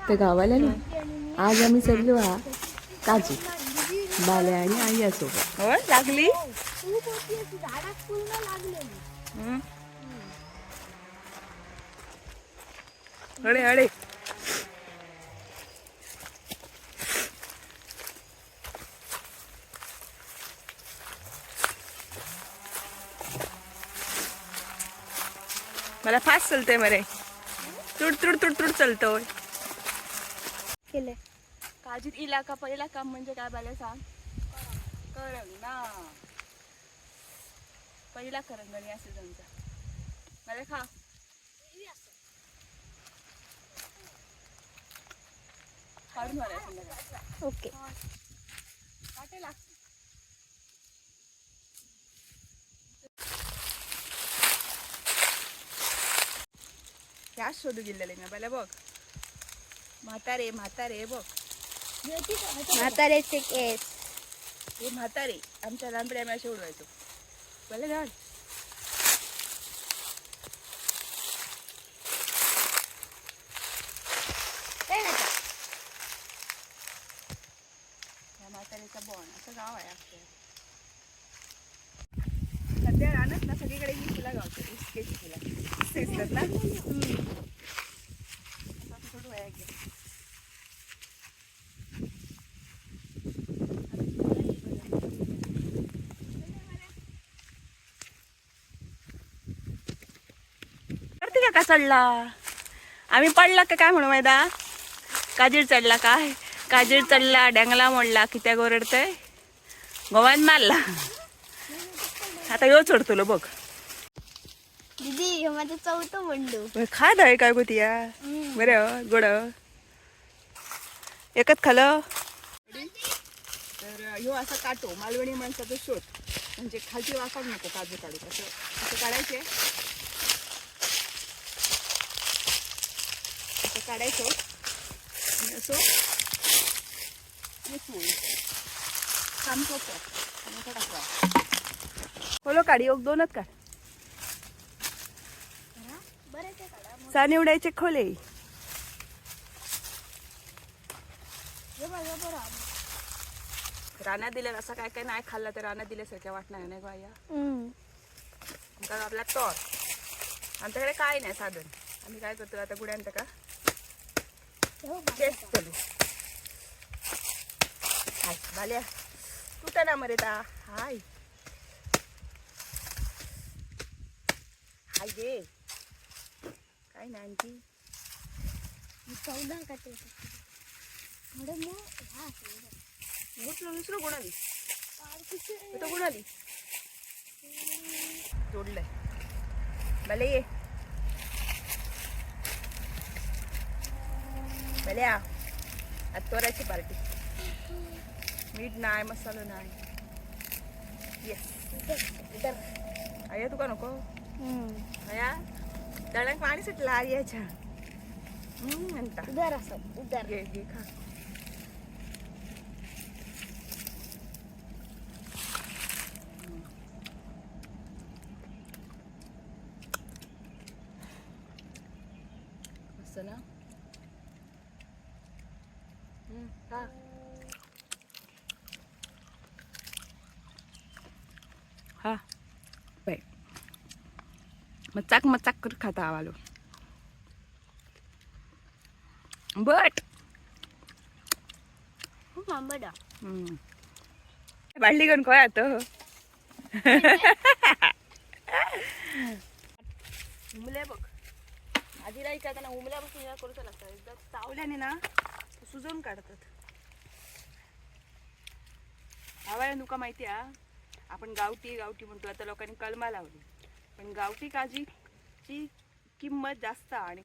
त्या गावाला ना आज आम्ही चढलो हा काजू बाल्या आणि आईयासोबत. हो लागली. अडे अडे मला फास्ट चलते मरे. तुड तुड तुड तुड चलतोय. केले काजीत इलाका पहिला काम म्हणजे काय बाला सांग. करंगणा. पहिला करंगणी असे त्यांचा मला खा. काढून मला संध्याकाळी. ओके काटे लागते. त्याच शोधू गेलेले ना बाला बघ. म्हातारे म्हातारे बघ. म्हाताऱ्याचे केस हे म्हातारे आमच्या लहानपणी आम्ही असे उडवायचो. बरं झाड म्हातारेचा बॉन असं गाव आहे आपलं. सध्या राहणार ना सगळीकडे ही फुलं गावते. इसकेची फुलं दिसतात ना. थोडं वया घे. करते का चढला आम्ही पडला का काय म्हणू मैदा. काजीर चढला काय. काजीर चढला डँगला मोडला कित्या गोरडतय. गोवान मारला. आता यो चढतो बघ. दीदी हे माझं चौथं बंडू खाद आहे काय गोतिया. बरं गोड एकच खालं. तर ह्यो असा काटो मालवणी माणसाचा शोध म्हणजे खालची वाफाड नको काजू काढू. असं असं काढायचे. असं काढायचं आणि असं खोलो काढी एक दोनच काढ. सा निवडायचे खोले. रानात दिल्या असं काय काय नाही खाल्लं तर रानात दिल्यासारख्या वाटणार नाही बाया. आपला तोर आमच्याकडे काय नाही साधन. आम्ही काय करतो आता गुड्यांत का तेच चलू. हाय बाल्या तू तर ना मरे ता. हाय हाय गे काय नाही आणखी. चौदा काटे गुटलो विसरू कोणाली तो कोणाली जोडलंय भले ये भल्या. तोराची पार्टी. मीठ नाही मसाला नाही. येस आया तुका नको. आया दळण पाणी सुटला आर्याच्या म्हणता. उदर असं उदर घे घे खा. असं ना खा. हा बाय मचाक मचाक कर खाता आवालो. बट आंबडा बाटली घेऊन खोया तो. उमले बघ आधीला इकडे उमल्यापासून या करूच लागतं. एकदा चावल्याने ना सुजवून काढतात. हवाय तुका माहिती आहे आपण गावठी गावठी म्हणतो. आता लोकांनी कलमा लावली पण गावठी काजीची किंमत जास्त. आणि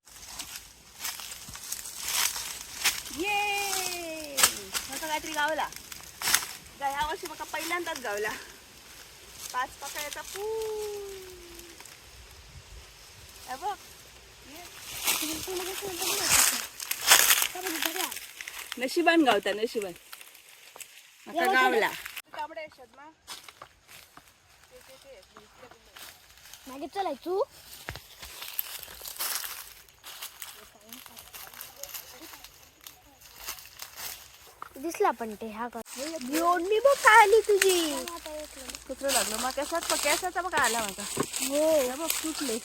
ये मका काहीतरी गावला. ह्या वर्षी मका पहिल्यांदाच गावला. 5 पाकळ्याचा बघ. नशिबान गावता नशिबान मका गावला. तांबडे शदमा मागे चलाय तू दिसला पण ते हा मी बघ काय आली तुझी कुत्र लागलं मग केसाचा बघा आला माझा हो हे बघ तुटले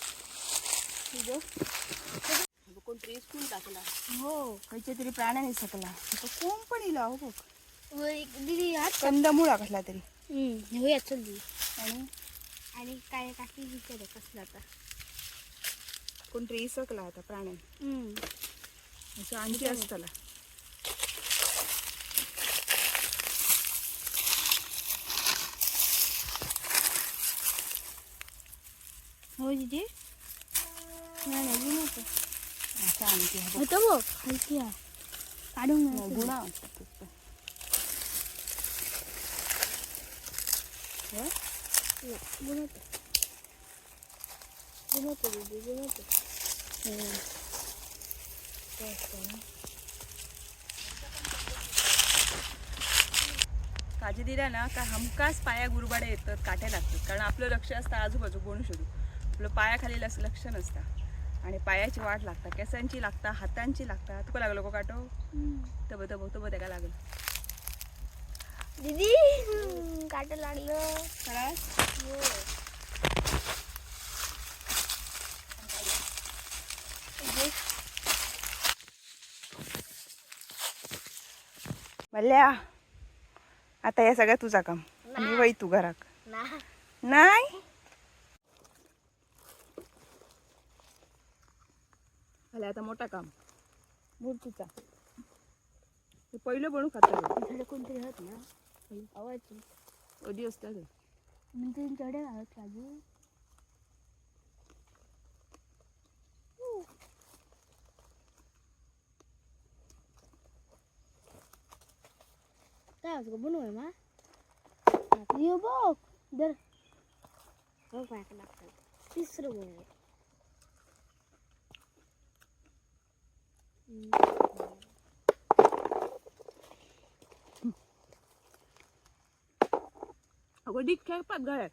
कोणतरी स्कूल टाकला हो खयच्या तरी प्राण्याने सकला कोंब पण इला हो बघ दीदी हात कंदमुळा कसला तरी होया चल दी आणि आणि काय काकी विचार कसला आता कोणतरी इसकला आता प्राण्याने असं आणखी असताला हो दीदी नाही नाही नव्हतं असं आणखी होतं बघ हलकी आहे काढून गुणा काजी दिल्या ना का हमखास पाया गुरबाडे येतात काटे लागतात कारण आपलं लक्ष असतं आजूबाजू कोण शोधू आपलं पायाखाली असं लक्ष नसतं आणि पायाची वाट लागता केसांची लागता हातांची लागता तुका लागलो को काटो तब त्याला लागलं दीदी काट लागलं मल्ल्या आता या सगळ्या तुझा काम मी वही तू घराक नाही मला आता मोठा काम मूर्तीचा ते पहिलं बनू खाता झाडं कोणतरी होत ना आवाज कधी असतात मी ते चढे आहोत काजू काय होतं बनू आहे मा ये बघ दर बघ माझ्या लागतात तिसरं बनू आहे अगं डीक खेळपात गळ्यात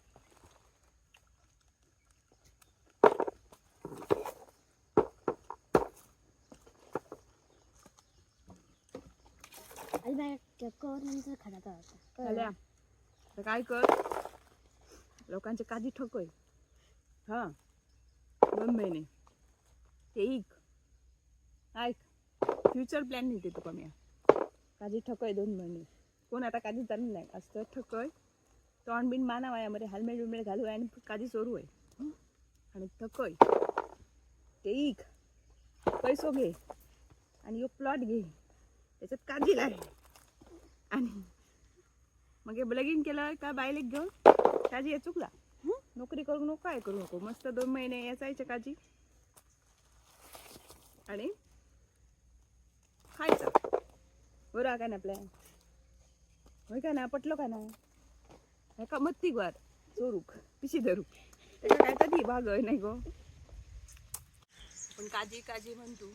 आणि माझ्या कवर नंतर खाण्यात झाल्या तर काय कर लोकांचे काजी ठकोय हा 2 महिने ते ऐक फ्युचर प्लॅन नाही ते तुका मी काजी ठकोय 2 महिने कोण आता काजी जाणून नाही असतं ठकोय तोंड बिन माना वायामध्ये हेल्मेट विमेट घालू आहे आणि काजी चोरू आहे आणि ठकोय ते ऐक पैसो घे आणि यो प्लॉट घे त्याच्यात काजी लाय आणि मग लगीन केलं का बायलेक घेऊन काजी हे चुकला नोकरी करू नको काय करू नको मस्त 2 महिने याचायचे काजी आणि खायचं बरं काय ना आपल्या होय का ना पटलो का ना का मत्ती ग्वार चोरूक पिशी धरू त्याच्या काय कधी भाग आहे नाही गो पण काजी म्हणतो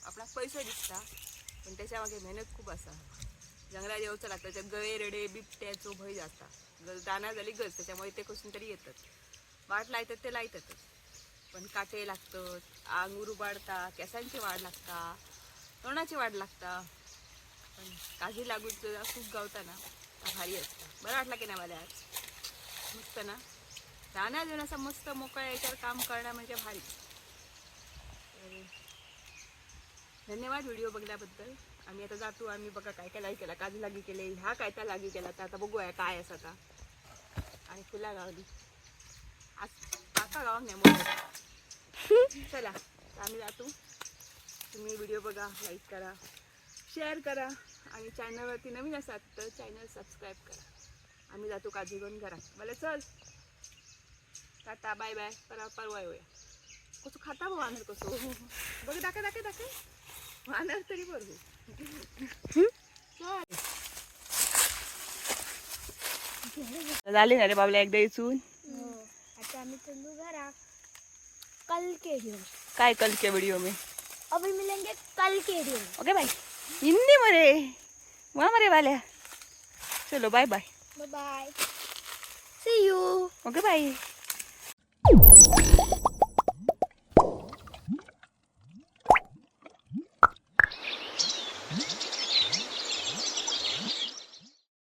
आपला पैसा दिसता पण त्याच्या मागे मेहनत खूप असा जंगलात येऊचं लागतं त्याच्यात गळे रेडे बिबट्याचो भय जाता दाना झाली गज त्याच्यामुळे ते कसून तरी येतात वाट लायतात ते लायतातच पण काटे लागतात अंगूर उबाडता केसांची वाढ लागता तोंडाची वाढ लागता पण काजी लागून तुझा खूप गावता ना भारी असतं बरं वाटलं की नाही मला आज मस्त ना दाना देऊन असा मस्त मोकळा याच्यावर काम करणं म्हणजे भारी धन्यवाद व्हिडिओ बघण्याबद्दल आम्ही आता जातो आम्ही बघा काय काय लागी केला काजू लागी केले ह्या काय त्या लागी केला तर आता बघूया काय असं आता आणि फुला गावली आज आता गावात नाही मोठं चला आम्ही जातो तुम्ही व्हिडिओ बघा लाईक करा शेअर करा आणि चॅनलवरती नवीन असाल तर चॅनल सबस्क्राईब करा आम्ही जातो काजू घेऊन घरात मला चल टाटा बाय बाय परवा येऊया कसं खाता बघ वानर कसं बघ दाखा वानर तरी बरोबर झाले ना रे बाबला एकदा इचून आता आम्ही चलू घरा कल के व्हिडिओ काय कल के व्हिडिओ में अभी मिलेंगे कल के व्हिडिओ ओके बाय हिंदी मरे वहाँ मरे वाले चलो bye bye bye bye see you okay bye Hmm?